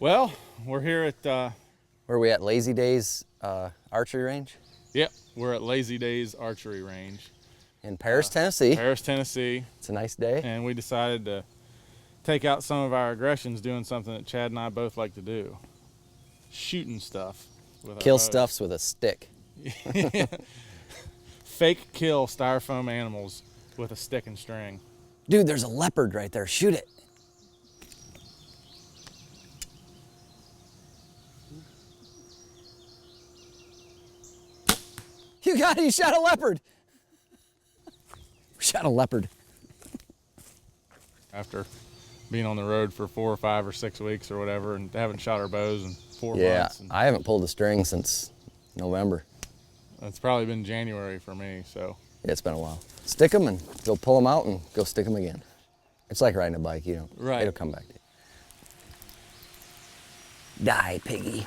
Well, we're here at... Where are we at, Lazy Days archery range? Yep, we're at Lazy Days Archery Range. In Paris, Tennessee. Paris, Tennessee. It's a nice day. And we decided to take out some of our aggressions doing something that Chad and I both like to do. Shooting stuff. With Kill stuffs with a stick. Fake kill styrofoam animals with a stick and string. Dude, there's a leopard right there. Shoot it. You got it. You shot a leopard. We shot a leopard. After being on the road for 4 or 5 or 6 weeks or whatever and haven't shot our bows in 4 months. Yeah, I haven't pulled a string since November. It's probably been January for me, so. Yeah, it's been a while. Stick them and go pull them out and go stick them again. It's like riding a bike, you know. Right. It'll come back to you. Die, piggy.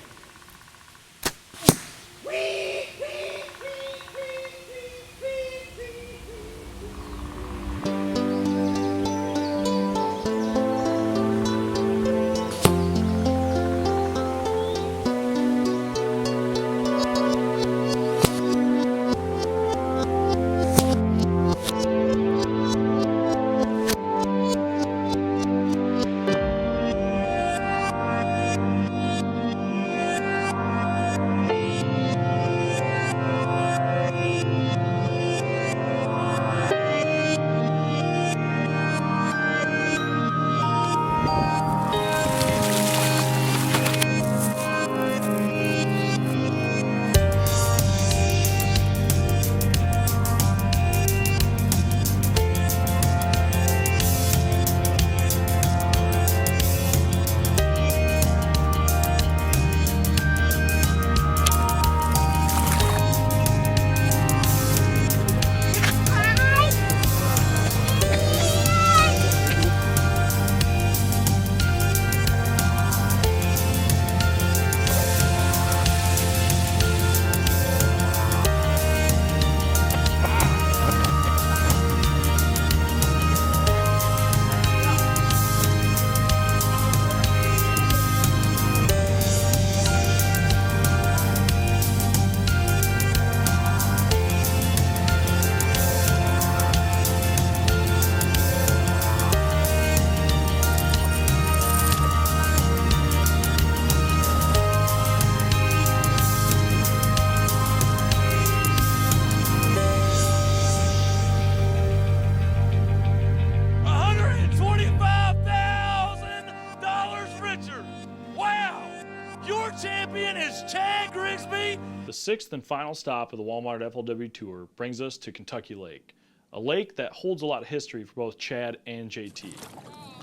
Champion is Chad Grigsby. The 6th and final stop of the Walmart FLW Tour brings us to Kentucky Lake, a lake that holds a lot of history for both Chad and JT.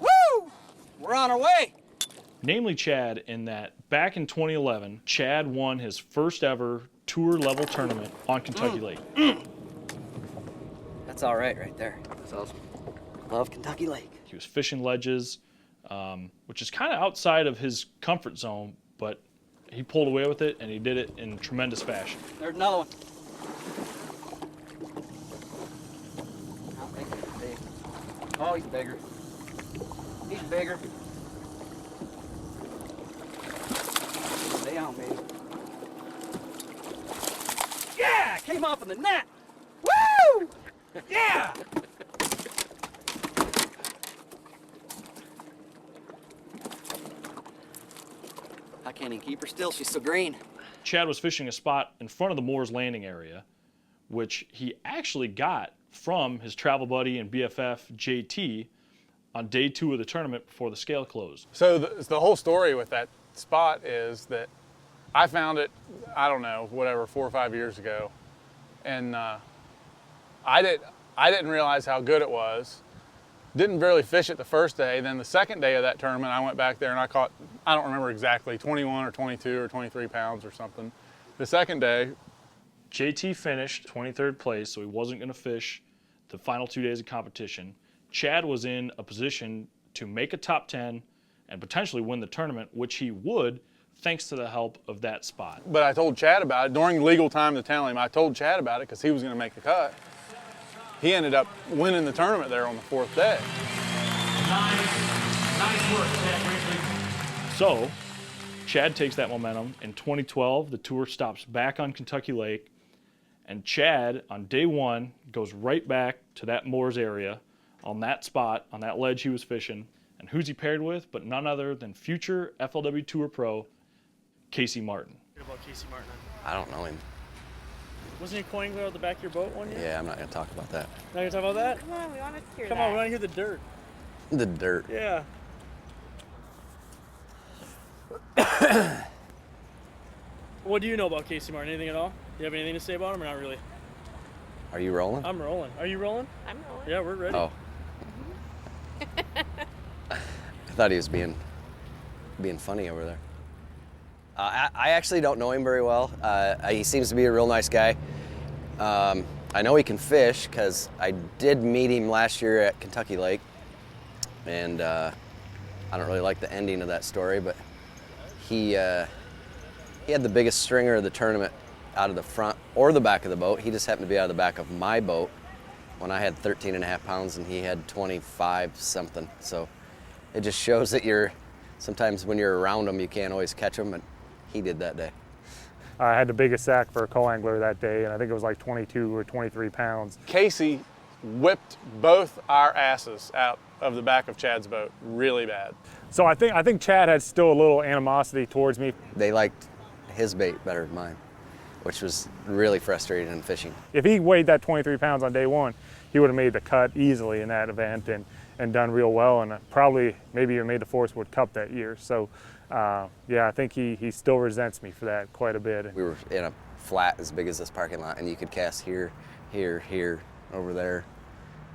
Woo! We're on our way. Namely Chad, in that back in 2011, Chad won his first ever tour level tournament on Kentucky Lake. That's all right there. That's awesome. Love Kentucky Lake. He was fishing ledges, which is kind of outside of his comfort zone, but he pulled away with it, and he did it in tremendous fashion. There's another one. I think he's big. Oh, he's bigger. He's bigger. Stay on, baby. Yeah! Came off in the net! Woo! Yeah! I can't even keep her still, she's so green. Chad was fishing a spot in front of the Moore's Landing area, which he actually got from his travel buddy and BFF, JT, on day 2 of the tournament before the scale closed. So the whole story with that spot is that I found it, I don't know, whatever, 4 or 5 years ago. And I didn't realize how good it was. Didn't really fish it the first day. Then the second day of that tournament, I went back there and I caught, I don't remember exactly, 21 or 22 or 23 pounds or something. The second day, JT finished 23rd place, so he wasn't going to fish the final 2 days of competition. Chad was in a position to make a top 10 and potentially win the tournament, which he would, thanks to the help of that spot. But I told Chad about it. During legal time to tell him, I told Chad about it because he was going to make the cut. He ended up winning the tournament there on the 4th day. Nice work, Chad Grigsby. So, Chad takes that momentum. In 2012, the tour stops back on Kentucky Lake, and Chad, on day one, goes right back to that moors area on that spot, on that ledge he was fishing. And who's he paired with? But none other than future FLW Tour pro, Casey Martin. What about Casey Martin? I don't know him. Wasn't he coin glare on the back of your boat one year? Yeah, I'm not going to talk about that. Not gonna talk about that? Come on, we want to hear Come that. on, we want to hear the dirt. The dirt. Yeah. What do you know about Casey Martin? Anything at all? Do you have anything to say about him or not really? Are you rolling? I'm rolling. Are you rolling? I'm rolling. Yeah, we're ready. Oh. I thought he was being funny over there. I actually don't know him very well. He seems to be a real nice guy. I know he can fish because I did meet him last year at Kentucky Lake, and I don't really like the ending of that story, but he had the biggest stringer of the tournament out of the front or the back of the boat. He just happened to be out of the back of my boat when I had 13.5 pounds and he had 25 something. So it just shows that sometimes when you're around them, you can't always catch them, and he did that day. I had the biggest sack for a co-angler that day, and I think it was like 22 or 23 pounds. Casey whipped both our asses out of the back of Chad's boat really bad. So I think Chad had still a little animosity towards me. They liked his bait better than mine, which was really frustrating in fishing. If he weighed that 23 pounds on day one, he would have made the cut easily in that event and done real well, and probably maybe even made the Forrest Wood Cup that year. So yeah, I think he still resents me for that quite a bit. We were in a flat as big as this parking lot, and you could cast here, here, here, over there.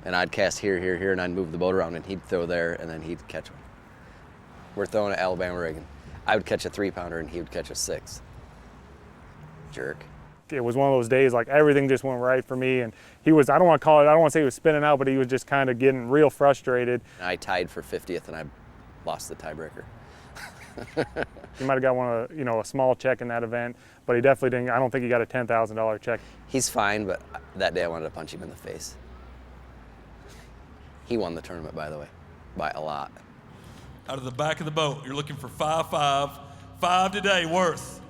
And I'd cast here, here, here, and I'd move the boat around, and he'd throw there, and then he'd catch one. We're throwing at Alabama rigging. I would catch a 3-pounder, and he would catch a 6. Jerk. It was one of those days like everything just went right for me, and he was, I don't want to say he was spinning out, but he was just kind of getting real frustrated. I tied for 50th, and I lost the tiebreaker. He might have got one of a small check in that event, but he definitely didn't. I don't think he got a $10,000 check. He's fine, but that day I wanted to punch him in the face. He won the tournament, by the way, by a lot. Out of the back of the boat, you're looking for 5.5. 5 today worth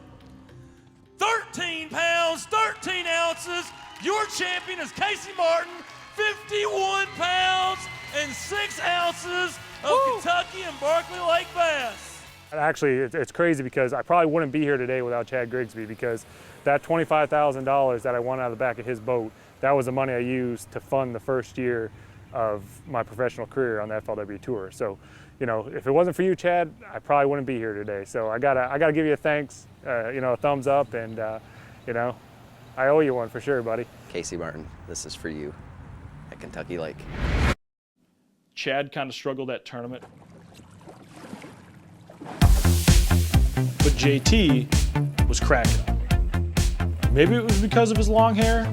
13 pounds, 13 ounces. Your champion is Casey Martin, 51 pounds and 6 ounces of Kentucky and Berkeley Lake bass. Actually, it's crazy because I probably wouldn't be here today without Chad Grigsby, because that $25,000 that I won out of the back of his boat, that was the money I used to fund the first year of my professional career on the FLW Tour. So, if it wasn't for you, Chad, I probably wouldn't be here today. So I gotta give you a thanks, a thumbs up, and I owe you one for sure, buddy. Casey Martin, this is for you at Kentucky Lake. Chad kind of struggled that tournament, but JT was cracking up. Maybe it was because of his long hair.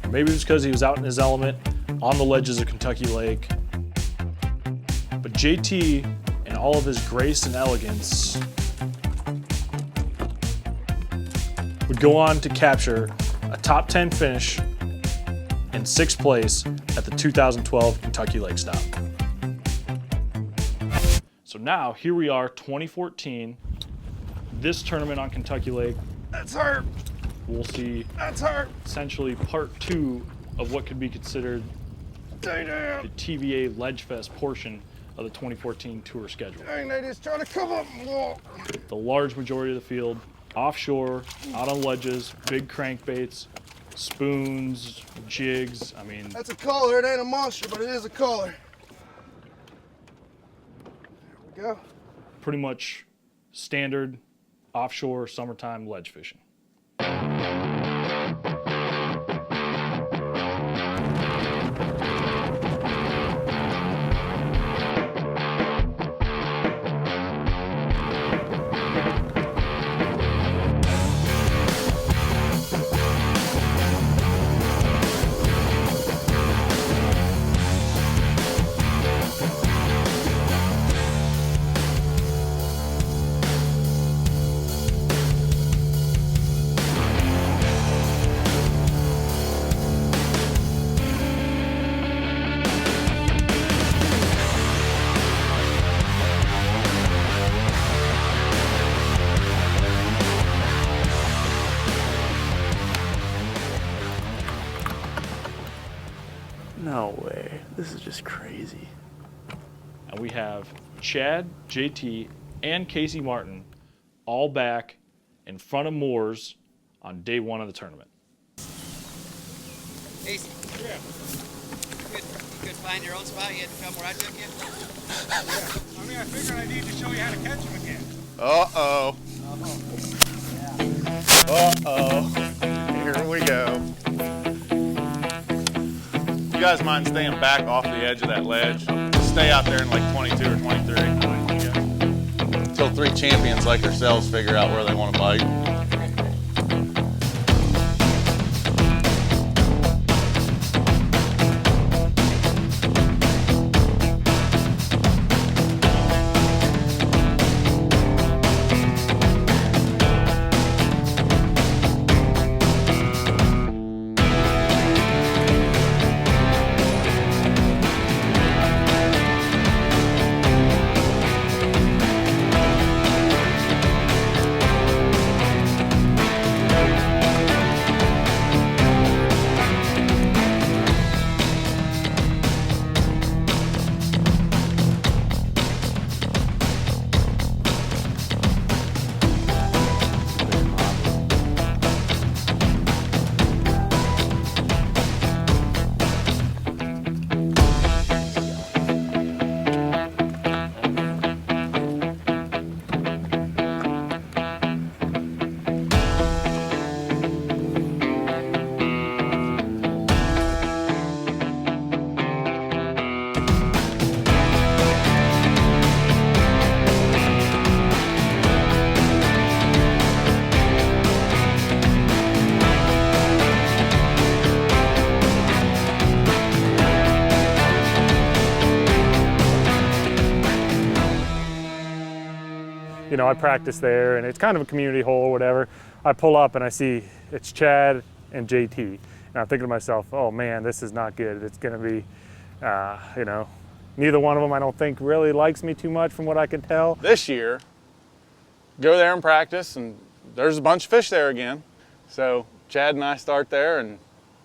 Maybe it was because he was out in his element on the ledges of Kentucky Lake. But JT, in all of his grace and elegance, would go on to capture a top 10 finish in 6th place at the 2012 Kentucky Lake Stop. So now, here we are, 2014, this tournament on Kentucky Lake. That's hurt. We'll see That's hurt. essentially part 2 of what could be considered Dang, the TVA Ledge Fest portion of the 2014 tour schedule. dang, they just trying to come up and walk. The large majority of the field, offshore, out on ledges, big crankbaits, spoons, jigs. I mean, That's a collar. It ain't a monster, but it is a collar. There we go. pretty much standard offshore summertime ledge fishing. No way. This is just crazy. And we have Chad, JT, and Casey Martin all back in front of Moores on day one of the tournament. Casey. Yeah. You could find your own spot. You had to come where I took you. I mean, I figured I need to show you how to catch him again. Uh-oh. Uh-oh. Here we go. You guys mind staying back off the edge of that ledge? Stay out there in like 22 or 23. Until 3 champions like ourselves figure out where they want to bite. You know, I practice there, and it's kind of a community hole or whatever. I pull up and I see it's Chad and JT, and I'm thinking to myself, oh man, this is not good. It's going to be, you know, neither one of them I don't think really likes me too much from what I can tell. This year, go there and practice, and there's a bunch of fish there again. So Chad and I start there, and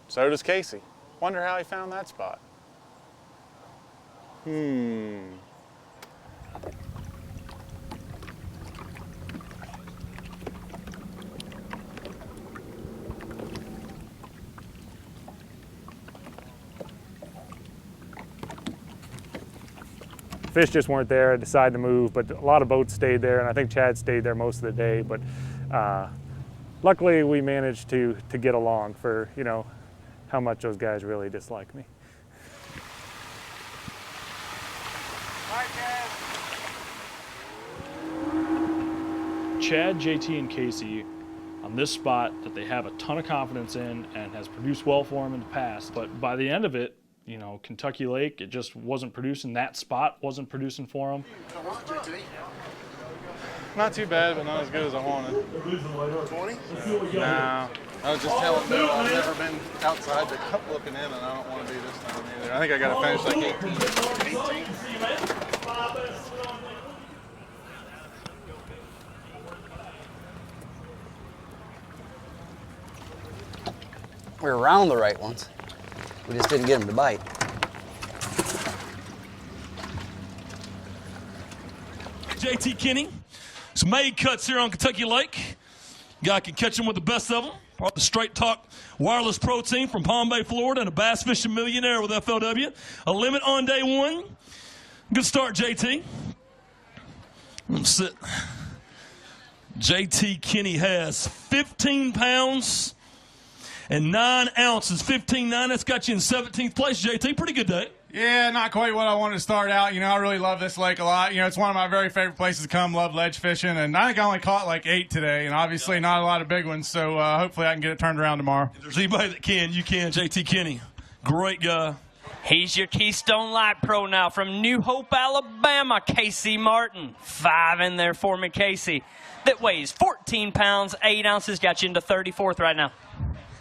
so does Casey. Wonder how he found that spot. Fish just weren't there. I decided to move, but a lot of boats stayed there, and I think Chad stayed there most of the day. But luckily, we managed to get along for, you know, how much those guys really dislike me. Chad, JT, and Casey on this spot that they have a ton of confidence in and has produced well for them in the past. But by the end of it, you know, Kentucky Lake, it just wasn't producing. That spot wasn't producing for them. Not too bad, but not as good as I wanted. 20? No. I was just telling Bill I've never been outside the cup looking in, and I don't want to be this time either. I think I got to finish like 18. We were around the right ones. We just didn't get them to bite. JT Kenney, some made cuts here on Kentucky Lake. Guy can catch them with the best of them. Brought the Straight Talk Wireless Pro Team from Palm Bay, Florida, and a bass fishing millionaire with FLW. A limit on day one. Good start, JT. Let's sit. JT Kenney has 15 pounds and 9 ounces. 15.9, that's got you in 17th place, JT. Pretty good day. Yeah, not quite what I wanted to start out. You know, I really love this lake a lot. You know, it's one of my very favorite places to come. Love ledge fishing. And I think I only caught like 8 today, and obviously not a lot of big ones. So hopefully I can get it turned around tomorrow. If there's anybody that can, you can. JT Kenney, great guy. He's your Keystone Light Pro now from New Hope, Alabama, Casey Martin. 5 in there for me, Casey. That weighs 14 pounds, 8 ounces, got you into 34th right now.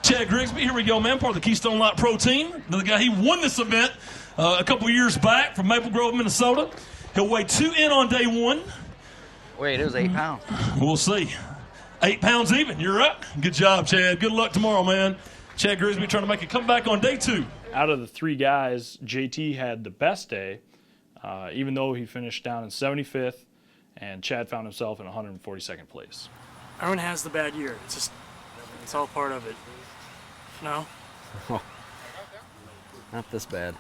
Chad Grigsby, here we go, man, part of the Keystone Light Pro team. Another guy, he won this event a couple years back from Maple Grove, Minnesota. He'll weigh 2 in on day one. Wait, it was 8 pounds. We'll see. 8 pounds even, you're right. Good job, Chad. Good luck tomorrow, man. Chad Grigsby trying to make a comeback on day 2. Out of the 3 guys, JT had the best day, even though he finished down in 75th, and Chad found himself in 142nd place. Everyone has the bad year. It's all part of it. No? Not this bad.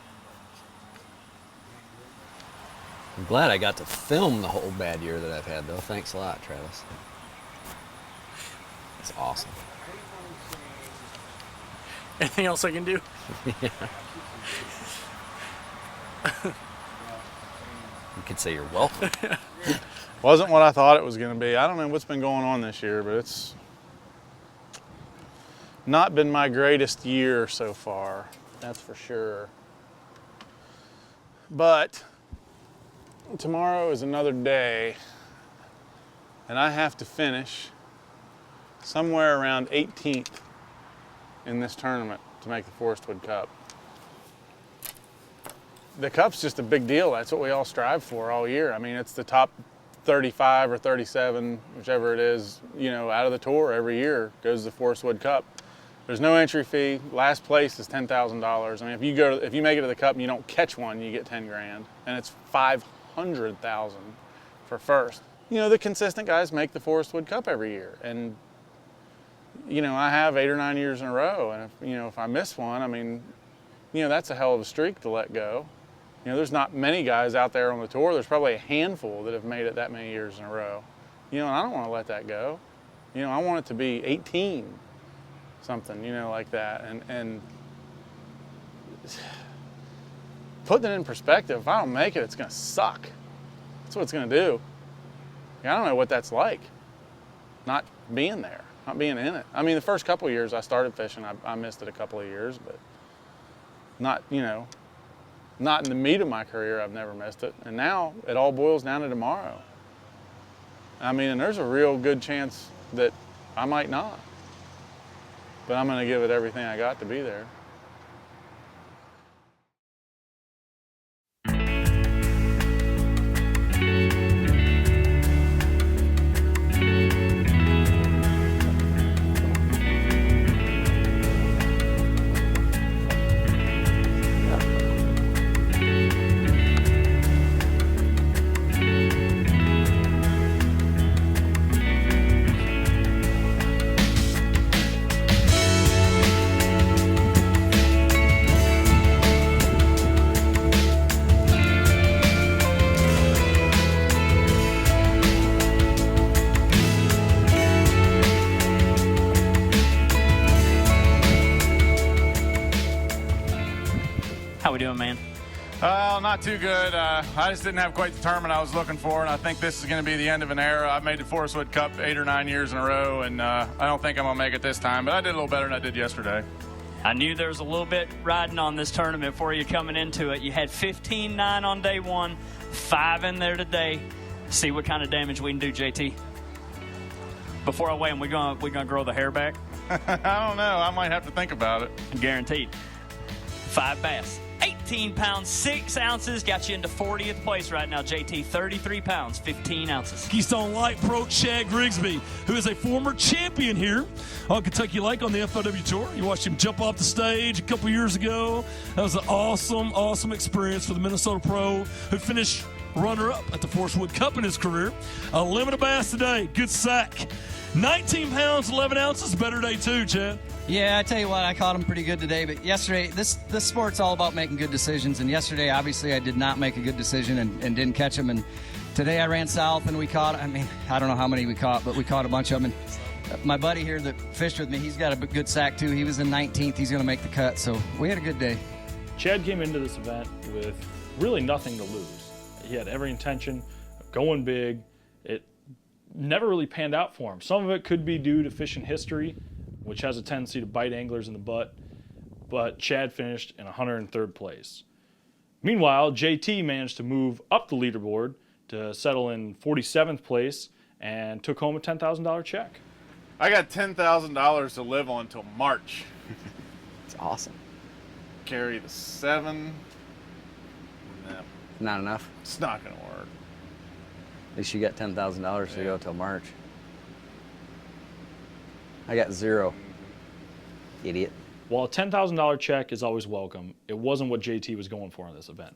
I'm glad I got to film the whole bad year that I've had, though. Thanks a lot, Travis. It's awesome. Anything else I can do? Yeah. You could say you're welcome. Wasn't what I thought it was going to be. I don't know what's been going on this year, but it's not been my greatest year so far. That's for sure. But tomorrow is another day, and I have to finish somewhere around 18th in this tournament to make the Forrest Wood Cup. The Cup's just a big deal. That's what we all strive for all year. I mean, it's the top 35 or 37, whichever it is, you know, out of the tour every year goes to the Forrest Wood Cup. There's no entry fee. Last place is $10,000. I mean, if you make it to the Cup and you don't catch one, you get 10 grand, and it's 500,000 for first. You know, the consistent guys make the Forrest Wood Cup every year, and you know, I have 8 or 9 years in a row, and if I miss one, I mean, you know, that's a hell of a streak to let go. You know, there's not many guys out there on the tour. There's probably a handful that have made it that many years in a row. You know, and I don't want to let that go. You know, I want it to be 18, something, you know, like that. And putting it in perspective, if I don't make it, it's going to suck. That's what it's going to do. I don't know what that's like, not being there. Not being in it. I mean, the first couple of years I started fishing, I missed it a couple of years, but not, you know, not in the meat of my career, I've never missed it. And now it all boils down to tomorrow. I mean, and there's a real good chance that I might not. But I'm going to give it everything I got to be there. How we doing, man? Not too good. I just didn't have quite the tournament I was looking for, and I think this is going to be the end of an era. I've made the Forrest Wood Cup 8 or 9 years in a row, and I don't think I'm going to make it this time, but I did a little better than I did yesterday. I knew there was a little bit riding on this tournament for you coming into it. You had 15-9 on day 1, 5 in there today. See what kind of damage we can do, JT. Before I weigh him, we gonna grow the hair back? I don't know. I might have to think about it. Guaranteed. 5 bass. 18 pounds, 6 ounces, got you into 40th place right now, JT. 33 pounds, 15 ounces. Keystone Light Pro Chad Grigsby, who is a former champion here on Kentucky Lake on the FLW Tour. You watched him jump off the stage a couple years ago. That was an awesome experience for the Minnesota Pro, who finished runner-up at the Forrest Wood Cup in his career. A limit of bass today, good sack. 19 pounds, 11 ounces, better day too, Chad. Yeah, I tell you what, I caught him pretty good today, but yesterday, this sport's all about making good decisions, and yesterday, obviously, I did not make a good decision and didn't catch him, and today I ran south and we caught, I mean, I don't know how many we caught, but we caught a bunch of them, and my buddy here that fished with me, he's got a good sack too. He was in 19th, he's going to make the cut, so we had a good day. Chad came into this event with really nothing to lose. He had every intention of going big. It never really panned out for him. Some of it could be due to fishing history, which has a tendency to bite anglers in the butt, but Chad finished in 103rd place. Meanwhile, JT managed to move up the leaderboard to settle in 47th place and took home a $10,000 check. I got $10,000 to live on until March. It's awesome. Carry the 7. No, Not enough. it's not going to work. At least you got $10,000 to go till March. I got 0. Idiot. While a $10,000 check is always welcome, it wasn't what JT was going for in this event.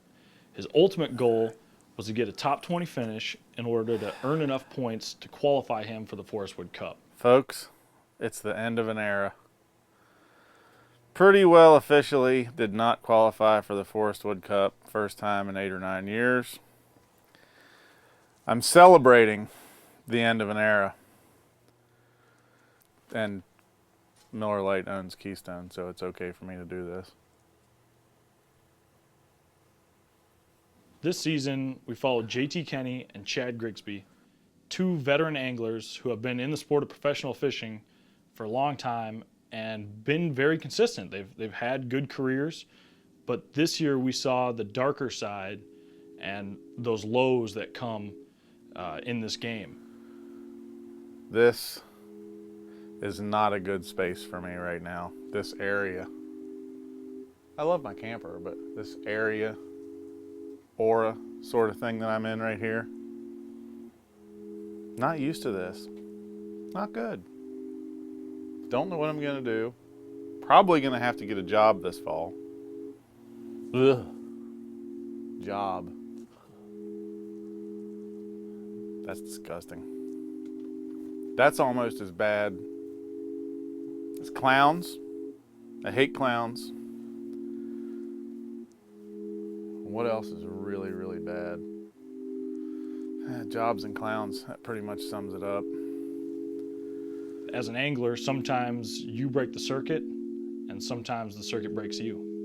His ultimate goal was to get a top 20 finish in order to earn enough points to qualify him for the Forrest Wood Cup. Folks, it's the end of an era. Pretty well officially did not qualify for the Forrest Wood Cup, first time in 8 or 9 years. I'm celebrating the end of an era. And Miller Lite owns Keystone, so it's okay for me to do this. This season, we followed JT Kenney and Chad Grigsby, two veteran anglers who have been in the sport of professional fishing for a long time and been very consistent. They've had good careers, but this year we saw the darker side and those lows that come in this game. This is not a good space for me right now. This area. I love my camper, but this area, aura sort of thing that I'm in right here, not used to this. Not good. Don't know what I'm gonna do. Probably gonna have to get a job this fall. Ugh. Job. That's disgusting. That's almost as bad as clowns. I hate clowns. What else is really, really bad? Jobs and clowns, that pretty much sums it up. As an angler, sometimes you break the circuit and sometimes the circuit breaks you.